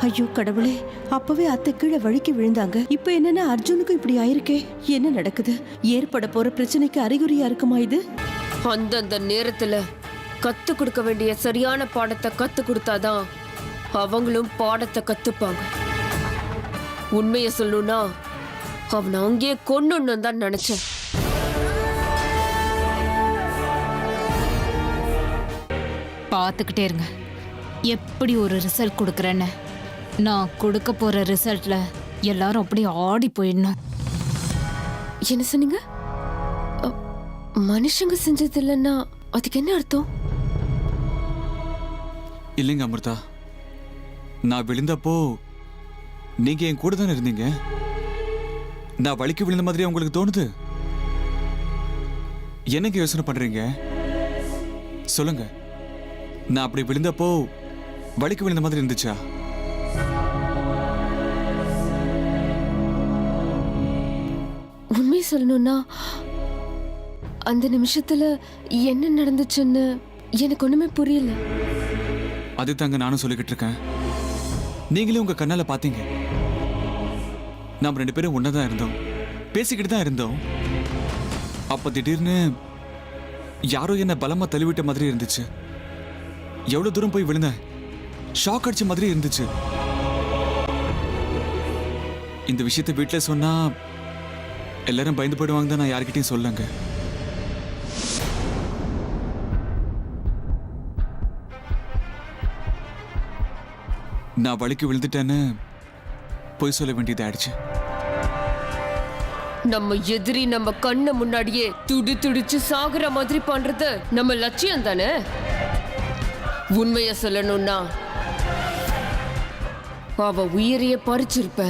ஐயோ கடவுளே, அப்பவே அத்தை கீழே வழுக்கி விழுந்தாங்க. இப்ப என்னன்னா அர்ஜுனுக்கும் இப்படி ஆயிருக்கே. என்ன நடக்குது? ஏற்பட போற பிரச்சனைக்கு அறிகுறியா இருக்குமா இது? அந்தந்த நேரத்துல கத்து கொடுக்க வேண்டிய சரியான பாடத்தை கத்து கொடுத்தாதான் அவங்களும் பாடத்தை கத்துப்பாங்க. உண்மைய சொல்லணும்னா அவனை அங்கேயே கொண்டு தான் நினைச்சேன். பார்த்துக்கிட்டே இருங்க எப்படி ஒரு ரிசல்ட் கொடுக்குறேன்னு. நான் கொடுக்க போற ரிசல்ட்ல எல்லாரும் அப்படியே ஆடி போயிடணும். என்ன சொன்னீங்க? மனுஷங்க செஞ்சது இல்லைன்னா அதுக்கு என்ன அர்த்தம்? இல்லைங்க அமிர்தா, நான் விழுந்தப்போ நீங்க என் கூட தானே இருந்தீங்க. நான் வலிக்கு விழுந்த மாதிரி உங்களுக்கு தோணுது? என்னங்க யோசனை பண்றீங்க சொல்லுங்க. நான் அப்படி விழுந்தப்போ வலிக்கு விழுந்த மாதிரி இருந்துச்சா? உண்மை சொல்லணும்னா அந்த நிமிஷத்துல என்ன நடந்துச்சுன்னு எனக்கு ஒண்ணுமே புரியல. அது தாங்க நானும் சொல்லிக்கிட்டு இருக்கேன். நீங்களே உங்க கண்ணால பாத்தீங்க. நாம் 2 பேரும் ஒன்னதான் இருந்தோம், பேசிக்கிட்டு தான் இருந்தோம். அப்ப திடீர்னு யாரோ என்ன பலமா தள்ளிவிட்ட மாதிரி இருந்துச்சு. எவ்வளவு தூரம் போய் விழுந்தேன், ஷாக் அடிச்ச மாதிரி இருந்துச்சு. இந்த விஷயத்தை வீட்டுல சொன்னா எல்லாரும் பயந்து போயிடுவாங்க தான் நான் யார்கிட்டையும் சொல்லங்க. நான் வலிக்கு விழுந்துட்டேன்னு பொய் சொல்ல வேண்டியது ஆயிடுச்சு. நம்ம எதிரி நம்ம கண்ணு முன்னாடியே துடிச்சு சாகுற மாதிரி பண்றது நம்ம லட்சியம் தானே. உண்மைய சொல்லணும்னா அவ உயிரைய பறிச்சிருப்ப.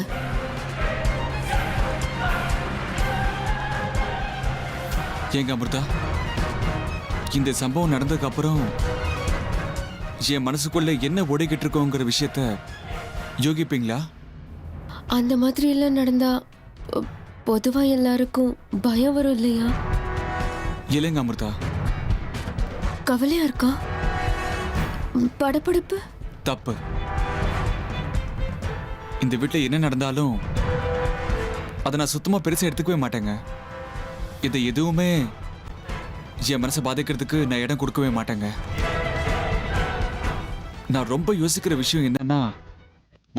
ஏங்க அமிர்தா, இந்த சம்பவம் நடந்ததுக்கு அப்புறம் என் மனசுக்குள்ள என்ன ஓடிக்கிட்டு இருக்கோங்கிற விஷயத்த யோகிப்பீங்களா? அந்த மாதிரி எல்லாம் நடந்தா பொதுவா எல்லாருக்கும் பயம் வரும் இல்லையா? இல்லைங்க அமிர்தா, கவலையா இருக்கா? படபடப்பு? தப்பு. இந்த வீட்டுல என்ன நடந்தாலும் அதை நான் சுத்தமா பெருசா எடுத்துக்கவே மாட்டேங்க. இதை எதுவுமே என் மனசை பாதிக்கிறதுக்கு நான் இடம் கொடுக்கவே மாட்டேங்க. நான் ரொம்ப யோசிக்கிற விஷயம் என்னன்னா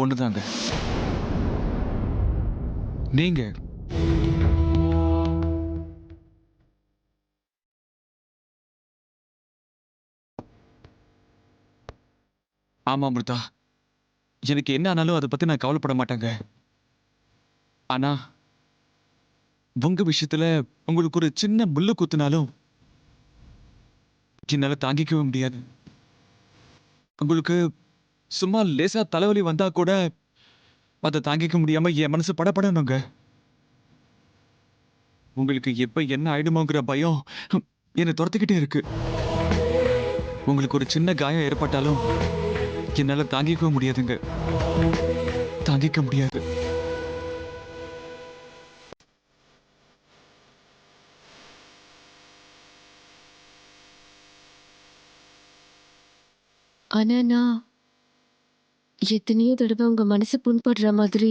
ஒண்ணுதாங்க, நீங்க. ஆமா அமிர்தா, எனக்கு என்ன ஆனாலும் அதை பத்தி நான் கவலைப்பட மாட்டேங்க. ஆனா உங்க விஷயத்துல உங்களுக்கு ஒரு சின்ன முள்ளு குத்துனாலும் என்னால தாங்கிக்கவே முடியாது. உங்களுக்கு சும்மா லேசா தலைவலி வந்தா கூட அதை தாங்கிக்க முடியாம என் மனசு படப்படணுங்க. உங்களுக்கு எப்ப என்ன ஆயிடுமோங்கிற பயம் என்னை துரத்துக்கிட்டே இருக்கு. உங்களுக்கு ஒரு சின்ன காயம் ஏற்பட்டாலும் என்னால தாங்கிக்கவே முடியாதுங்க, தாங்கிக்க முடியாது. ஆனா நான் எத்தனையோ தடவை உங்க மனசு புண்படுற மாதிரி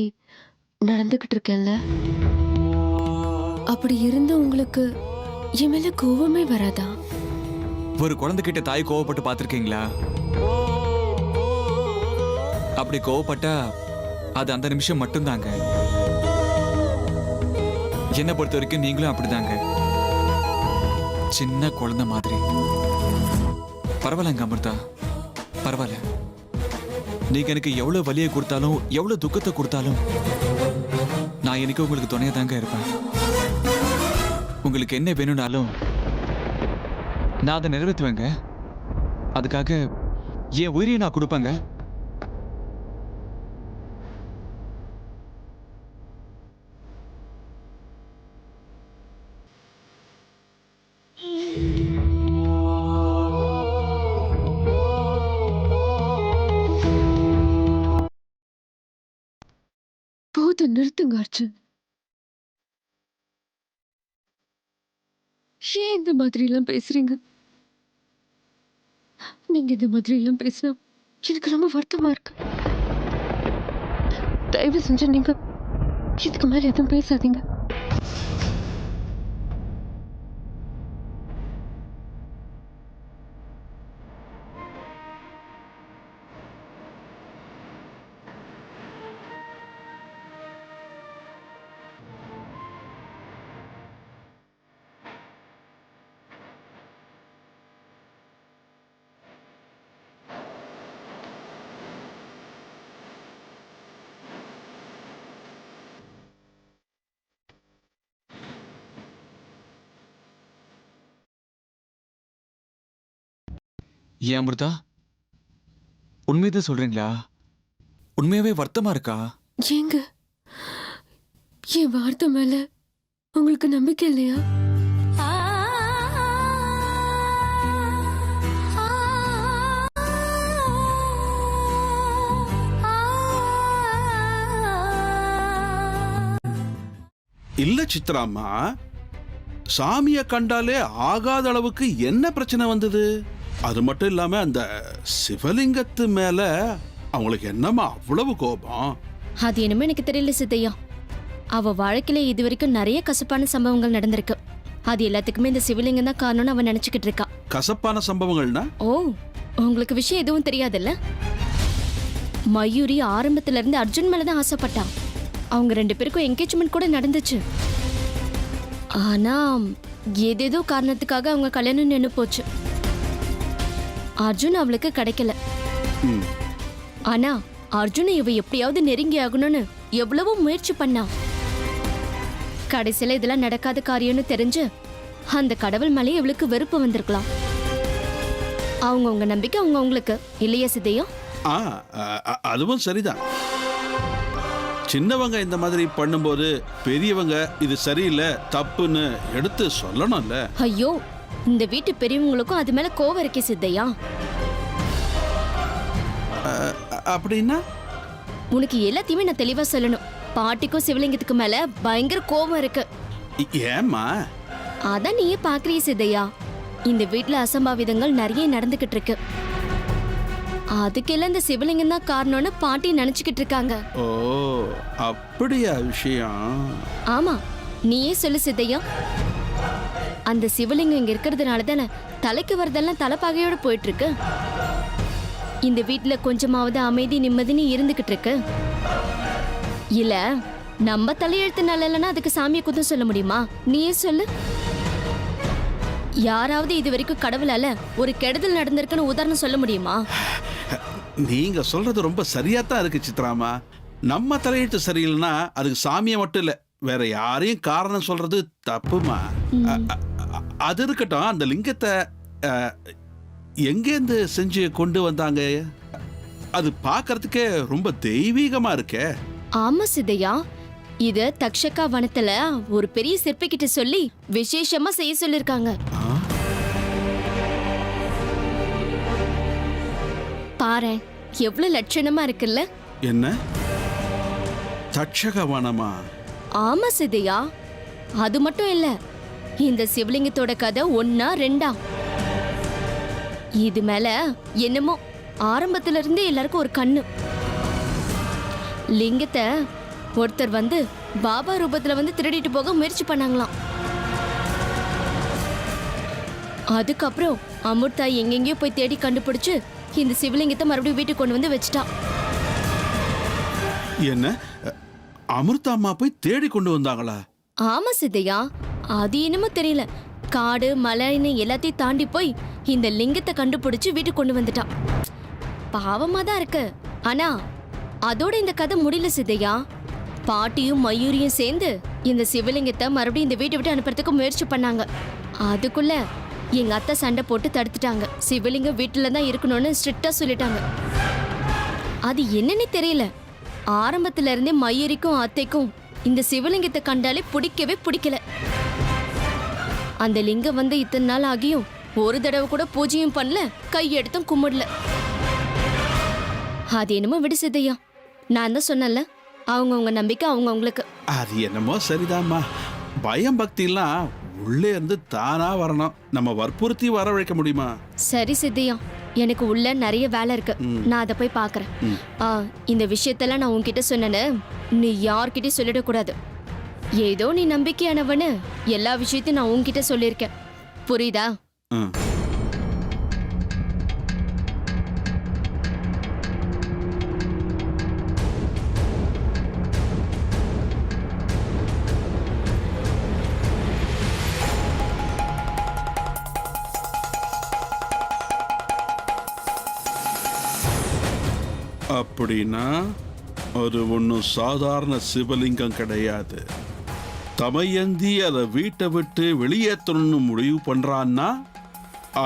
நடந்துகிட்டு இருக்கேன்ல. அப்படி இருந்த உங்களுக்கு என் மேல கோவமே வராதா? ஒரு குழந்தைகிட்ட தாய் கோவப்பட்டு பார்த்திருக்கீங்களா? அப்படி கோவப்பட்டா அது அந்த நிமிஷம் மட்டும்தாங்க. என்னை பொறுத்த வரைக்கும் நீங்களும் அப்படிதாங்க, சின்ன குழந்தை மாதிரி. பரவாயில்லங்க அமிர்தா, பரவாயில்ல. நீங்க எனக்கு எவ்வளவு வலியை கொடுத்தாலும் எவ்வளவு துக்கத்தை கொடுத்தாலும் நான் எனக்கு உங்களுக்கு துணையா தாங்க இருப்பேன். உங்களுக்கு என்ன வேணும்னாலும் நான் அதை நிறைவேற்றுவேங்க. அதுக்காக என் உயிரையை நான் கொடுப்பேங்க. போதும், நிறுத்துங்க அர்ஜுன். ஏன் இந்த மாதிரி எல்லாம் பேசுறீங்க? நீங்க இந்த மாதிரி எல்லாம் பேசினா எனக்கு ரொம்ப வருத்தமா இருக்கு. தயவு செஞ்சு நீங்க இதுக்கு மேல எதுவும் பேசாதீங்க. ஏன் அமிர்தா, உண்மையதான் சொல்றீங்களா? உண்மையாவே வருத்தமா இருக்கா? ஏங்க என் வார்த்தை மேல உங்களுக்கு நம்பிக்கை இல்லையா? இல்ல சித்ராம்மா, சாமியை கண்டாலே ஆகாத அளவுக்கு என்ன பிரச்சனை வந்தது? அது மட்டும் இல்லாம அந்த சிவலிங்கத்து மேல அவங்களுக்கு என்னமா அவ்வளவு கோபம்? அது என்னமோ எனக்கு தெரியல சித்தையா. அவ வாழ்க்கையில இது வரைக்கும் நிறைய கசப்பான சம்பவங்கள் நடந்திருக்கு. அது எல்லாத்துக்குமே இந்த சிவலிங்கம் தான் காரணம்னு அவன் நினைச்சுக்கிட்டு இருக்கா. கசப்பான சம்பவங்கள்னா? ஓ, உங்களுக்கு விஷயம் எதுவும் தெரியாதுல்ல? மயூரி ஆரம்பத்துல இருந்து அர்ஜுன் மேலதான் ஆசைப்பட்டான். அவங்க 2 பேருக்கும் என்கேஜ்மெண்ட் கூட நடந்துச்சு. ஆனா ஏதேதோ காரணத்துக்காக அவங்க கல்யாணம் நின்னு போச்சு. அர்ஜுன் அவளுக்கு கிடைக்கல. ஆனா அர்ஜுன் இவ எப்படியாவது நெருங்கி ஆகணும்னு எவ்வளவோ முயற்சி பண்ணா. கடைசியில இதெல்லாம் நடக்காத காரியம்னு தெரிஞ்சு அந்த கடவுள் மேலே இவளுக்கு வெறுப்பு வந்திருக்கலாம். அவங்கவுங்க நம்பிக்கை அவங்கவுங்களுக்கு இல்லையா சித்தையா? அதுவும் சரிதான். சின்னவங்க இந்த மாதிரி பண்ணும்போது பெரியவங்க இது சரியில்லை தப்புன்னு எடுத்து சொல்லணும்ல. ஐயோ, இந்த வீட்டு பெரியவங்களுக்கும் அது மேல கோவம் இருக்கே சித்தையா. அப்படின்னா உனக்கு எல்லாத்தையுமே நான் தெளிவா சொல்லணும். பாட்டிக்கும் சிவலிங்கத்துக்கு மேல பயங்கர கோவம் இருக்கு. ஏம்மா? அதான் நீயே பாக்குறிய சித்தையா, இந்த வீட்டுல அசம்பாவிதங்கள் நிறைய நடந்துகிட்டு இருக்கு. அதுக்கெல்லாம் இந்த சிவலிங்கம் தான் காரணம்னு பாட்டி நினைச்சுக்கிட்டு இருக்காங்க. ஓ, அப்படியா விஷயம்? ஆமா, நீயே சொல்லு சித்தையா. அந்த சிவலிங்கம் இங்க இருக்கிறதுனால தானே தலைக்கு வரதெல்லாம் தலைப்பாகையோட போயிட்டு இருக்கு. இந்த வீட்டுல கொஞ்சமாவது அமைதி நிம்மதினு இருந்துகிட்டு இருக்கு. இல்ல நம்ம தலையெழுத்து நல்லலன்னா அதுக்கு சாமியை குத்தம் சொல்ல முடியுமா? நீயே சொல்லு. யாராவது இது வரைக்கும் கடவுளால ஒரு கெடுதல் நடந்திருக்குன்னு உதாரணம் சொல்ல முடியுமா? நீங்க சொல்றது ரொம்ப சரியாத்தான் இருக்கு சித்ராமா. நம்ம தலையெழுத்து சரியில்லைன்னா அதுக்கு சாமியை மட்டும் இல்ல வேற யாரையும் காரணம் சொல்றது தப்புமா. அது இருக்கட்டும், அந்த லிங்கத்தை எங்கேருந்து செஞ்சு கொண்டு வந்தாங்க? அது பார்க்கறதுக்கே ரொம்ப தெய்வீகமா இருக்கே. ஆமா சித்தையா, இத தக்ஷகா வனத்துல ஒரு பெரிய சிற்பி கிட்ட சொல்லி விசேஷமா செய்ய சொல்லிருக்காங்க. பாரு, எவ்வளவு லட்சணமா இருக்குல்ல. என்ன தக்ஷக வனமா? ஆமா சித்தையா, அது மட்டும் இல்ல, இந்த சிவலிங்கத்தோட கதை 1ஆ 2ஆ. இது மேல என்னமோ ஆரம்பத்துல இருந்தே எல்லாருக்கும் ஒரு கண்ணு. லிங்கத்தை ஒருத்தர் வந்து பாபா ரூபத்துல வந்து திருடிட்டு போக முயற்சி பண்ணாங்களாம். அதுக்கப்புறம் அமிர்தா எங்கெங்கயோ போய் தேடி கண்டுபிடிச்சு இந்த சிவலிங்கத்தை மறுபடியும் வீட்டுக்கு கொண்டு வந்து வச்சுட்டா. என்ன, அமிர்தா அம்மா போய் தேடி கொண்டு வந்தாங்களா? ஆமா சித்தையா, அது என்னமோ தெரியல, காடு மலைன்னு எல்லாத்தையும் தாண்டி போய் இந்த லிங்கத்தை கண்டுபிடிச்சு வீட்டுக்கு கொண்டு வந்துட்டா. பாவமா தான் இருக்கு. ஆனா அதோட இந்த கதை முடியல சித்தையா. பாட்டியும் மயூரியும் சேர்ந்து இந்த சிவலிங்கத்தை மறுபடியும் இந்த வீட்டை விட்டு அனுப்புறதுக்கு முயற்சி பண்ணாங்க. அதுக்குள்ள எங்க அத்தை சண்டை போட்டு தடுத்துட்டாங்க. சிவலிங்கம் வீட்டுல தான் இருக்கணும்னு ஸ்ட்ரிக்டா சொல்லிட்டாங்க. அது என்னன்னு தெரியல, ஆரம்பத்துல இருந்தே மயூரிக்கும் அத்தைக்கும் இந்த சிவலிங்கத்தை கண்டாலே பிடிக்கவே பிடிக்கல. அந்த லிங்கம் வந்து இத்தனை நாள் ஆகியும் ஒரு தடவை கூட பூஜையும் பண்ணல, கையெடுத்தும் கும்பிடல. அது என்னமோ விடு சித்தையா, நான் தான் சொன்னல, அவங்கவுங்க நம்பிக்கை அவங்கவுங்களுக்கு. அது என்னமோ சரிதாம்மா. பயம் பக்தி எல்லாம் உள்ளே இருந்து தானா வரணும். நம்ம வற்புறுத்தி வரவழைக்க முடியுமா? சரி சித்தையா, எனக்கு உள்ள நிறைய வேலை இருக்கு. நான் அதை போய் பார்க்கறேன். இந்த விஷயத்தெல்லாம் நான் உன்கிட்ட சொன்னேன்னு நீ யார்கிட்டயும் சொல்லிடக்கூடாது. ஏதோ நீ நம்பிக்கையானவனு எல்லா விஷயத்தையும் நான் உன்கிட்ட சொல்லியிருக்கேன். புரியுதா? ம். அப்படின்னா அது ஒன்றும் சாதாரண சிவலிங்கம் கிடையாது. தமயந்தி அதை வீட்டை விட்டு வெளியேற்றணும்னு முடிவு பண்றான்னா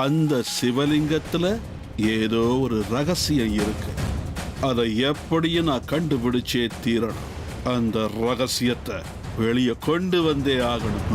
அந்த சிவலிங்கத்துல ஏதோ ஒரு ரகசியம் இருக்கு. அதை எப்படியும் நான் கண்டுபிடிச்சே தீரணும். அந்த ரகசியத்தை வெளியே கொண்டு வந்தே ஆகணும்.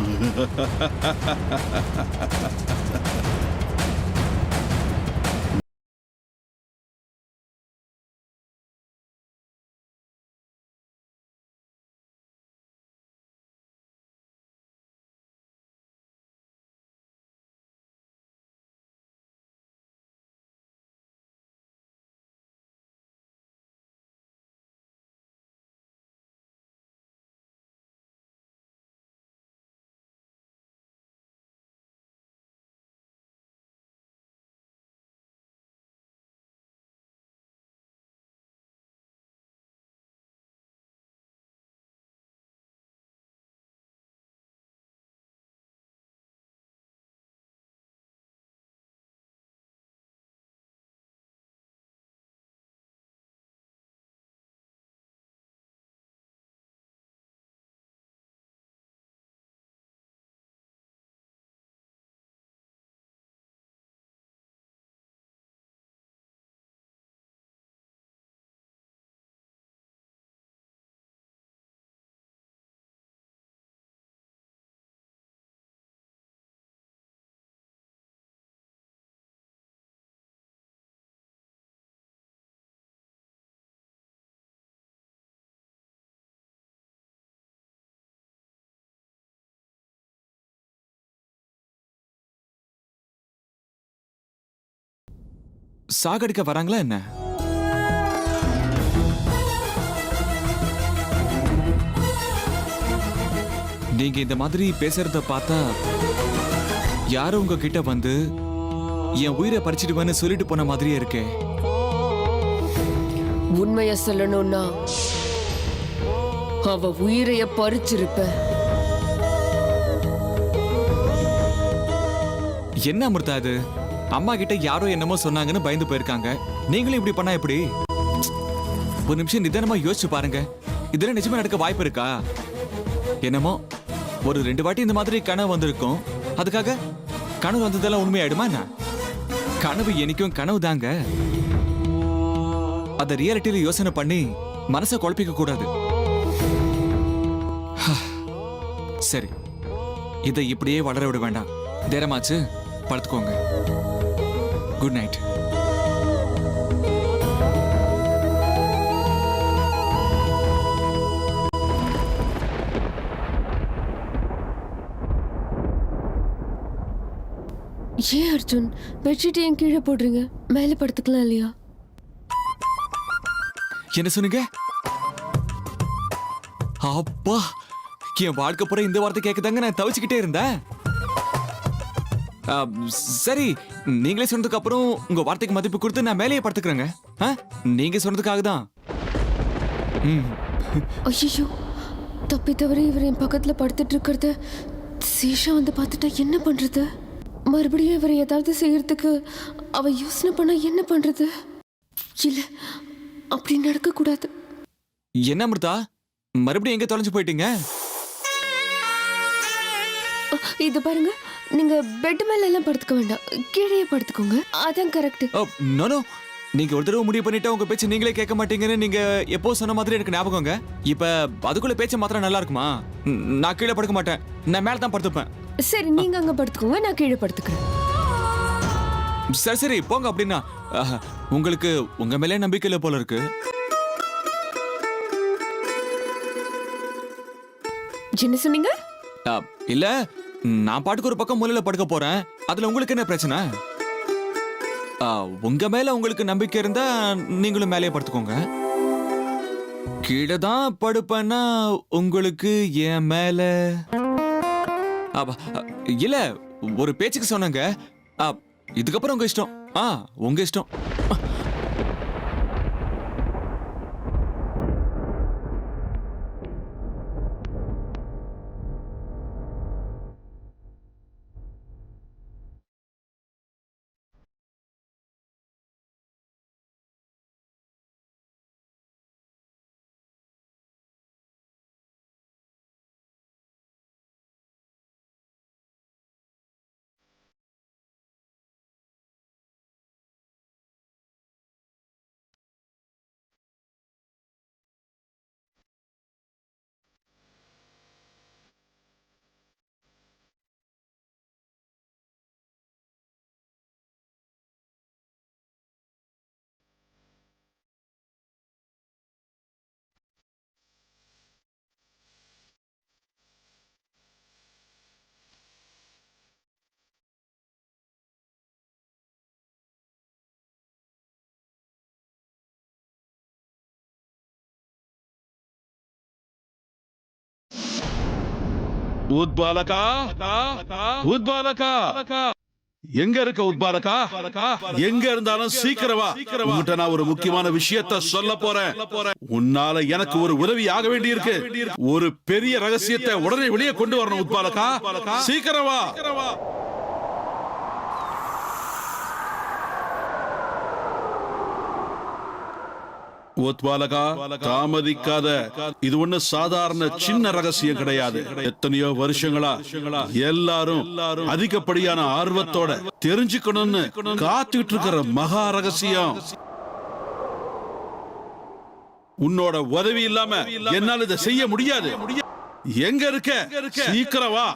சாகடிக்க வராங்களா என்ன? நீங்க இந்த மாதிரி பேசுறத பார்த்தா யாரும் உங்ககிட்ட வந்து என் உயிரை பறிச்சிடுவேன்னு சொல்லிட்டு போன மாதிரியே இருக்கே. உண்மைய சொல்லணும்னா அவ உயிரைய பறிச்சிருப்ப. என்ன அமிர்தா இது? அம்மா கிட்ட யாரோ என்னமோ சொன்னாங்கன்னு பயந்து போயிருக்காங்க. நீங்களும் இப்படி பண்ணா எப்படி? ஒரு நிமிஷம் நிதானமா யோசிச்சு பாருங்க. இதெல்லாம் நிஜமா நடக்க வாய்ப்பு இருக்கா? என்னமோ ஒரு 2 வாட்டி இந்த மாதிரி கனவு வந்திருக்கும். அதுக்காக கனவு வந்ததெல்லாம் உண்மையாயிடுமா என்ன? கனவு என்னைக்கும் கனவு தாங்க. அத ரியாலிட்டியில யோசனை பண்ணி மனசை குழப்பிக்க கூடாது. சரி, இதை இப்படியே வளர விட வேண்டாம். நேரமாச்சு, படுத்துக்கோங்க. Good night. ஏன் அர்ஜுன் பெட்ஷீட் ஏன் கீழே போடுறீங்க? மேல படுத்துக்கலாம் இல்லையா? என்ன சொன்னீங்க? அப்பா, என் வாழ்க்கை பூரா இந்த வார்த்தை கேட்கதாங்க நான் தவிச்சுக்கிட்டே இருந்தேன். சரி, நீங்களே சொன்னதுக்கு அப்புறம் உங்க வார்த்தைக்கு மதிப்பு கொடுத்து நான் மேலேயே படுத்துக்கிறேங்க. நீங்க சொன்னதுக்காக தான். ஐயோ, தப்பி தவறி இவர் என் பக்கத்துல படுத்துட்டு இருக்கிறத சீஷா வந்து பார்த்துட்டா என்ன பண்றது? மறுபடியும் இவர் ஏதாவது செய்யறதுக்கு அவ யோசனை பண்ணா என்ன பண்றது? இல்ல, அப்படி நடக்க கூடாது. என்ன அமிர்தா, மறுபடியும் எங்க தொலைஞ்சு போயிட்டீங்க? இது பாருங்க, நீங்க பெட் மேல எல்லாம் படுத்துக்க வேண்டாம், கீழே படுத்துக்கோங்க. அதான் கரெக்ட். நோ, நீங்க ஒரு தடவை முடிவு பண்ணிட்டா உங்க பேச்சு நீங்களே கேட்க மாட்டீங்கன்னு நீங்க எப்போ சொன்ன மாதிரி எனக்கு ஞாபகங்க. இப்ப அதுக்குள்ள பேச்ச மாத்திரம் நல்லா இருக்குமா? நான் கீழே படுக்க மாட்டேன், நான் மேல தான் படுத்துப்பேன். சரி, நீங்க அங்க படுத்துக்கோங்க, நான் கீழே படுத்துக்கிறேன். சரி போங்க. அப்படின்னா உங்களுக்கு உங்க மேலே நம்பிக்கை இல்லை போல இருக்கு. என்ன சொன்னீங்க? இல்ல, நான் பாட்டுக்கு ஒரு பக்கம் மூலையில படுக்க போறேன். அதுல உங்களுக்கு என்ன பிரச்சனை? உங்க மேல உங்களுக்கு நம்பிக்கை இருந்தா நீங்களும் மேலேயே படுத்துக்கோங்க. கீழே தான் படுப்பேன்னா உங்களுக்கு என் மேல இல்ல, ஒரு பேச்சுக்கு சொன்னங்க. இதுக்கப்புறம் உங்க இஷ்டம். உங்க இஷ்டம். உத்பாலகா, உத்பாலகா, எங்க இருக்க உத்பாலகா? எங்க இருந்தாலும் சீக்கிரம் வா. உன்கிட்ட நான் ஒரு முக்கியமான விஷயத்த சொல்ல போறேன். உன்னால எனக்கு ஒரு உதவி ஆக வேண்டி இருக்கு. ஒரு பெரிய ரகசியத்தை உடனே வெளியே கொண்டு வரணும் உத்பாலகா. சீக்கிரம் வா. உத்பாலகா, தாமதிக்காத. இது ஒண்ணு சாதாரண சின்ன ரகசியம் கிடையாது. எத்தனையோ வருஷங்களா எல்லாரும் அதிகப்படியான ஆர்வத்தோட தெரிஞ்சுக்கணும்னு காத்துக்கிட்டு இருக்கிற மகா ரகசியம். உன்னோட உதவி இல்லாம என்னால இதை செய்ய முடியாது. எங்க இருக்க? சீக்கிரம் வா.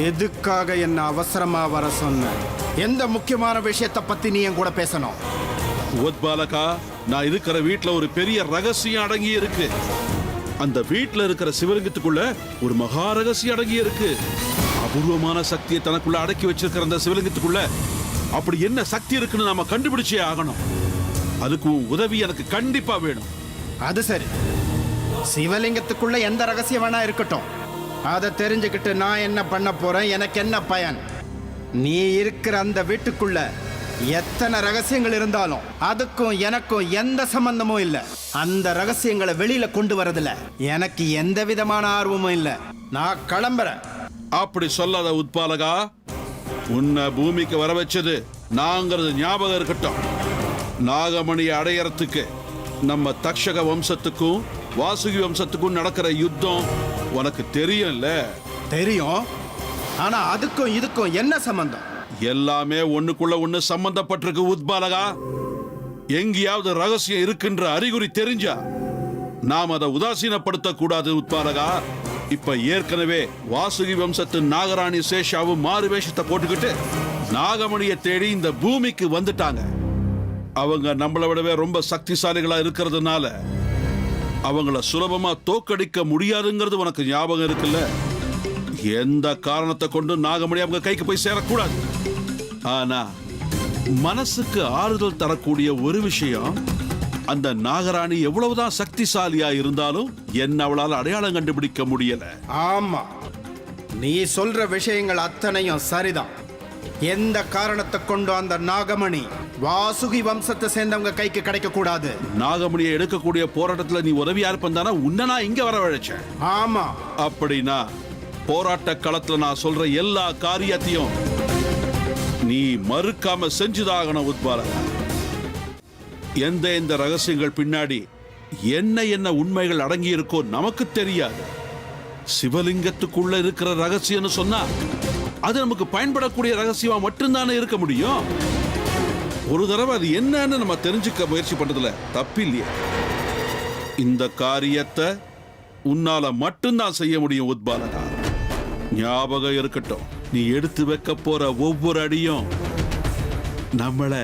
எதுக்காக என்ன அவசரமா வர சொன்ன? எந்த முக்கியமான விஷயத்தை பத்தி நீ என் கூட பேசணும்? உத்பாலகா, நான் இருக்கிற வீட்டுல ஒரு பெரிய ரகசியம் அடங்கி இருக்கு. அந்த வீட்டுல இருக்கிற சிவலிங்கத்துக்குள்ள ஒரு மகா ரகசியம் அடங்கி இருக்கு. அபூர்வமான சக்தியை தனக்குள்ள அடக்கி வச்சிருக்கிற அந்த சிவலிங்கத்துக்குள்ள அப்படி என்ன சக்தி இருக்குன்னு நாம கண்டுபிடிச்சே ஆகணும். அதுக்கு உதவி எனக்கு கண்டிப்பா வேணும். அது சரி, சிவலிங்கத்துக்குள்ள எந்த ரகசியம் வேணா இருக்கட்டும். அதை தெரிஞ்சுக்கிட்டு நான் என்ன பண்ண போறேன்? எனக்கு என்ன பயன்? நீ இருக்கிற அந்த வீட்டுக்குள்ள எத்தனை ரகசியங்கள் இருந்தாலும் அதுக்கும் எனக்கும் எந்த சம்பந்தமும் இல்லை. அந்த ரகசியங்களை வெளியில கொண்டு வரதுல எனக்கு எந்த விதமான ஆர்வமும் இல்லை. நான் கிளம்புறேன். அப்படி சொல்லாத உத்பாலகா. உன்னை பூமிக்கு வர வச்சது நாங்கிறது ஞாபகம் இருக்கட்டும். நாகமணியை அடையறதுக்கு நம்ம தக்ஷக வம்சத்துக்கும் வாசுகி வம்சத்துக்கும் நடக்கிற யுத்தம் உனக்கு தெரியும்ல? தெரியும். ஆனா அதுக்கும் இதுக்கும் என்ன சம்பந்தம்? எல்லாமே ஒண்ணுக்குள்ள ஒண்ணு சம்பந்தப்பட்டிருக்கு உத்பாலகா. எங்கேயாவது ரகசியம் இருக்குன்ற அறிகுறி தெரிஞ்சா நாம் அதை உதாசீனப்படுத்த கூடாது உத்பாலகா. இப்ப ஏற்கனவே வாசுகி வம்சத்து நாகராணி சேஷாவும் மாறு வேஷத்தை போட்டுக்கிட்டு நாகமணியை தேடி இந்த பூமிக்கு வந்துட்டாங்க. அவங்க நம்மளை விடவே ரொம்ப சக்திசாலிகளா இருக்கிறதுனால அவங்கள சுலபமா தோக்கடிக்க முடியாதுங்கிறது உனக்கு ஞாபகம் இருக்குல்ல? எந்த காரணத்தை கொண்டு நாகமணி அவங்க கைக்கு போய் சேரக்கூடாது. ஆனா மனசுக்கு ஆறுதல் தரக்கூடிய ஒரு விஷயம், அந்த நாகராணி எவ்வளவுதான் சக்திசாலியா இருந்தாலும் என்ன அவளால் அடையாளம் கண்டுபிடிக்க முடியல. ஆமா, நீ சொல்ற விஷயங்கள் அத்தனையும் சரிதான். எந்த காரணத்தை கொண்டு அந்த நாகமணி வாசுகி வம்சத்தை சேர்ந்தவங்க கைக்கு கிடைக்க கூடாது. நாகமணியை எடுக்கக்கூடிய போராட்டத்துல நீ உதவியா இருப்பந்தானா உன்னை நான் இங்க வரவழைச்சேன். ஆமா, அப்படின்னா போராட்ட களத்துல நான் சொல்ற எல்லா காரியத்தையும் நீ மறுக்காம செஞ்சுதாகணும் உத்பாலகா. எந்த ரகசியங்கள் பின்னாடி என்ன உண்மைகள் அடங்கி இருக்கோ நமக்கு தெரியாது. சிவலிங்கத்துக்குள்ள இருக்கிற ரகசியம்னு சொன்னா அது நமக்கு பயன்படக்கூடிய ரகசியமா மட்டும்தானே இருக்க முடியும். ஒரு தடவை அது என்னன்னு நம்ம தெரிஞ்சுக்க முயற்சி பண்றதுல தப்பில்லையே. இந்த காரியத்தை உன்னால மட்டும்தான் செய்ய முடியும் உத்பாலகா. ஞாபகம் இருக்கட்டும், நீ எடுத்து வைக்க போற ஒவ்வொரு அடியும் நம்மள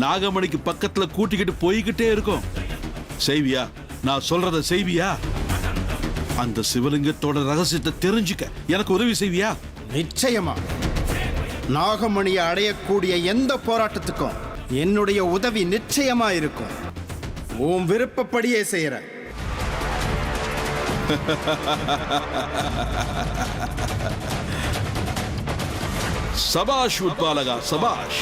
நாகமணிக்கு பக்கத்துல கூட்டிக்கிட்டு போய்கிட்டே இருக்கும். செய்வியா? நான் சொல்றத செய்வியா? அந்த சிவலிங்கத்தோட ரகசியத்தை தெரிஞ்சுக்க எனக்கு உதவி செய்வியா? நிச்சயமா. நாகமணியை அடையக்கூடிய எந்த போராட்டத்துக்கும் என்னுடைய உதவி நிச்சயமா இருக்கும். உன் விருப்பப்படியே செய்யற. சபாஷ் உட்பாலகா, சபாஷ்.